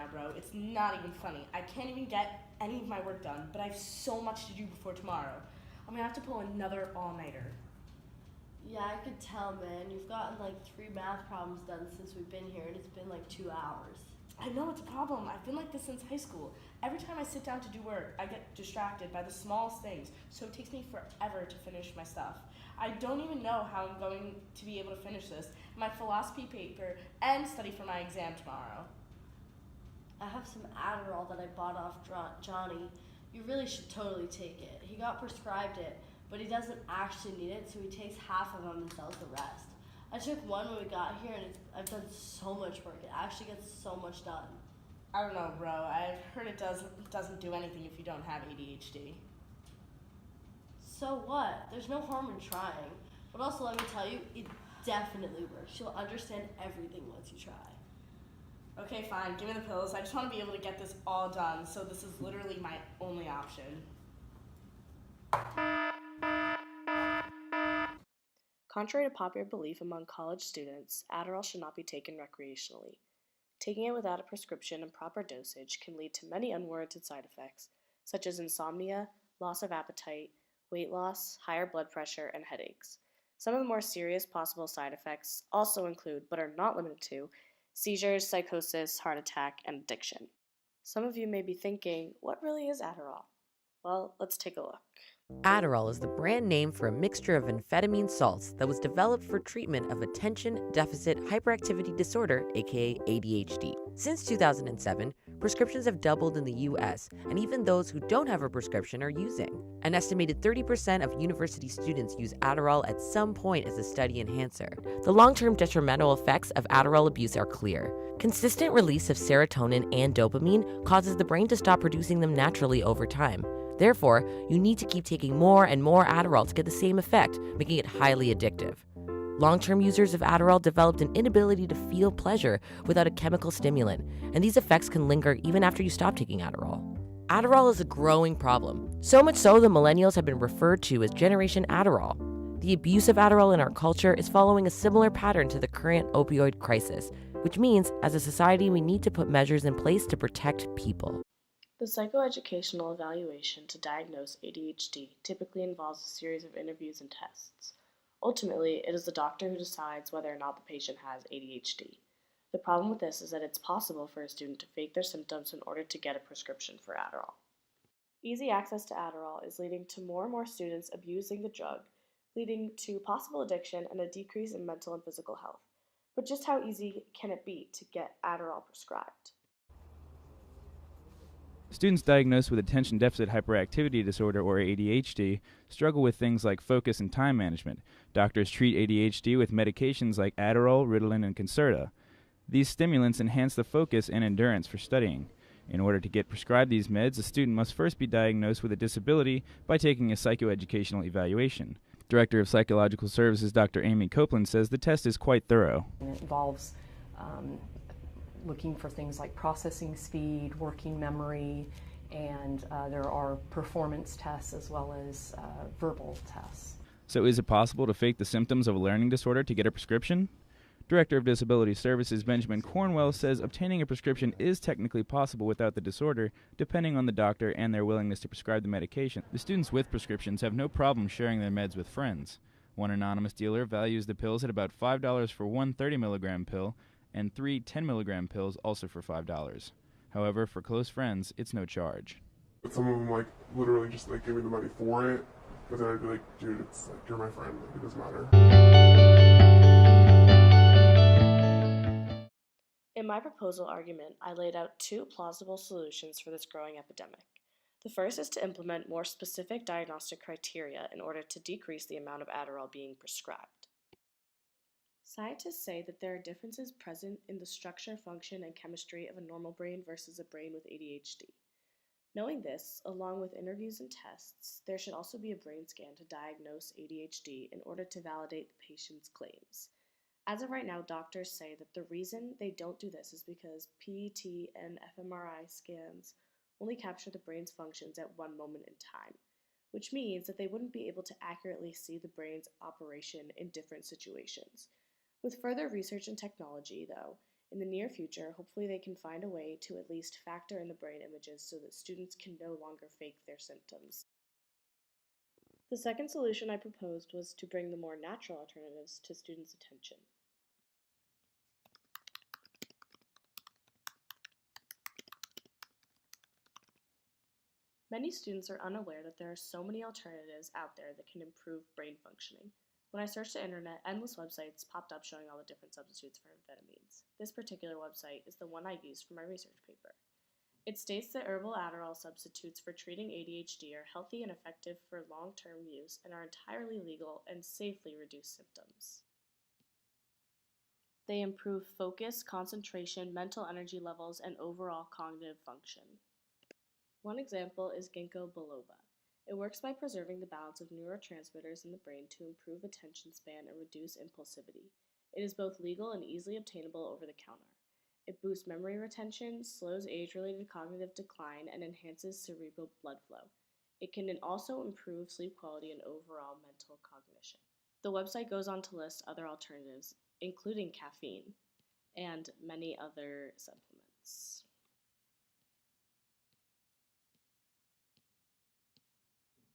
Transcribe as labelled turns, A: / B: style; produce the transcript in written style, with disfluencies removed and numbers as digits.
A: now, bro. It's not even funny. I can't even get any of my work done, but I have so much to do before tomorrow. I'm gonna have to pull another all-nighter.
B: Yeah, I could tell, man. You've gotten like 3 math problems done since we've been here, and it's been like 2 hours.
A: I know it's a problem. I've been like this since high school. Every time I sit down to do work, I get distracted by the smallest things, so it takes me forever to finish my stuff. I don't even know how I'm going to be able to finish this, my philosophy paper, and study for my exam tomorrow.
B: I have some Adderall that I bought off Johnny. You really should totally take it. He got prescribed it, but he doesn't actually need it, so he takes half of them and sells the rest. I took one when we got here, and I've done so much work. It actually gets so much done.
A: I don't know, bro. I've heard it doesn't do anything if you don't have ADHD.
B: So what? There's no harm in trying. But also, let me tell you, it definitely works. You'll understand everything once you try.
A: Okay, fine. Give me the pills. I just want to be able to get this all done, so this is literally my only option. Contrary to popular belief among college students, Adderall should not be taken recreationally. Taking it without a prescription and proper dosage can lead to many unwarranted side effects, such as insomnia, loss of appetite, weight loss, higher blood pressure, and headaches. Some of the more serious possible side effects also include, but are not limited to, seizures, psychosis, heart attack, and addiction. Some of you may be thinking, what really is Adderall? Well, let's take a look.
C: Adderall is the brand name for a mixture of amphetamine salts that was developed for treatment of attention deficit hyperactivity disorder, aka ADHD. Since 2007, prescriptions have doubled in the US, and even those who don't have a prescription are using. An estimated 30% of university students use Adderall at some point as a study enhancer. The long-term detrimental effects of Adderall abuse are clear. Consistent release of serotonin and dopamine causes the brain to stop producing them naturally over time. Therefore, you need to keep taking more and more Adderall to get the same effect, making it highly addictive. Long-term users of Adderall developed an inability to feel pleasure without a chemical stimulant, and these effects can linger even after you stop taking Adderall. Adderall is a growing problem, so much so the millennials have been referred to as Generation Adderall. The abuse of Adderall in our culture is following a similar pattern to the current opioid crisis, which means, as a society, we need to put measures in place to protect people.
A: The psychoeducational evaluation to diagnose ADHD typically involves a series of interviews and tests. Ultimately, it is the doctor who decides whether or not the patient has ADHD. The problem with this is that it's possible for a student to fake their symptoms in order to get a prescription for Adderall. Easy access to Adderall is leading to more and more students abusing the drug, leading to possible addiction and a decrease in mental and physical health. But just how easy can it be to get Adderall prescribed?
D: Students diagnosed with attention deficit hyperactivity disorder, or ADHD, struggle with things like focus and time management. Doctors treat ADHD with medications like Adderall, Ritalin, and Concerta. These stimulants enhance the focus and endurance for studying. In order to get prescribed these meds, a student must first be diagnosed with a disability by taking a psychoeducational evaluation. Director of Psychological Services Dr. Amy Copeland says the test is quite thorough.
E: It involves looking for things like processing speed, working memory, and there are performance tests as well as verbal tests.
D: So is it possible to fake the symptoms of a learning disorder to get a prescription? Director of Disability Services Benjamin Cornwell says obtaining a prescription is technically possible without the disorder, depending on the doctor and their willingness to prescribe the medication. The students with prescriptions have no problem sharing their meds with friends. One anonymous dealer values the pills at about $5 for one 30-milligram pill, and 3 10-milligram pills also for $5. However, for close friends, it's no charge.
F: Some of them literally just give me the money for it, but then I'd be like, dude, it's you're my friend, it doesn't matter.
A: In my proposal argument, I laid out 2 plausible solutions for this growing epidemic. The first is to implement more specific diagnostic criteria in order to decrease the amount of Adderall being prescribed. Scientists say that there are differences present in the structure, function, and chemistry of a normal brain versus a brain with ADHD. Knowing this, along with interviews and tests, there should also be a brain scan to diagnose ADHD in order to validate the patient's claims. As of right now, doctors say that the reason they don't do this is because PET and fMRI scans only capture the brain's functions at one moment in time, which means that they wouldn't be able to accurately see the brain's operation in different situations. With further research and technology, though, In the near future, hopefully they can find a way to at least factor in the brain images so that students can no longer fake their symptoms. The second solution I proposed was to bring the more natural alternatives to students' attention. Many students are unaware that there are so many alternatives out there that can improve brain functioning. When I searched the internet, endless websites popped up showing all the different substitutes for amphetamines. This particular website is the one I used for my research paper. It states that herbal Adderall substitutes for treating ADHD are healthy and effective for long-term use and are entirely legal and safely reduce symptoms. They improve focus, concentration, mental energy levels, and overall cognitive function. One example is ginkgo biloba. It works by preserving the balance of neurotransmitters in the brain to improve attention span and reduce impulsivity. It is both legal and easily obtainable over the counter. It boosts memory retention, slows age-related cognitive decline, and enhances cerebral blood flow. It can also improve sleep quality and overall mental cognition. The website goes on to list other alternatives, including caffeine and many other supplements.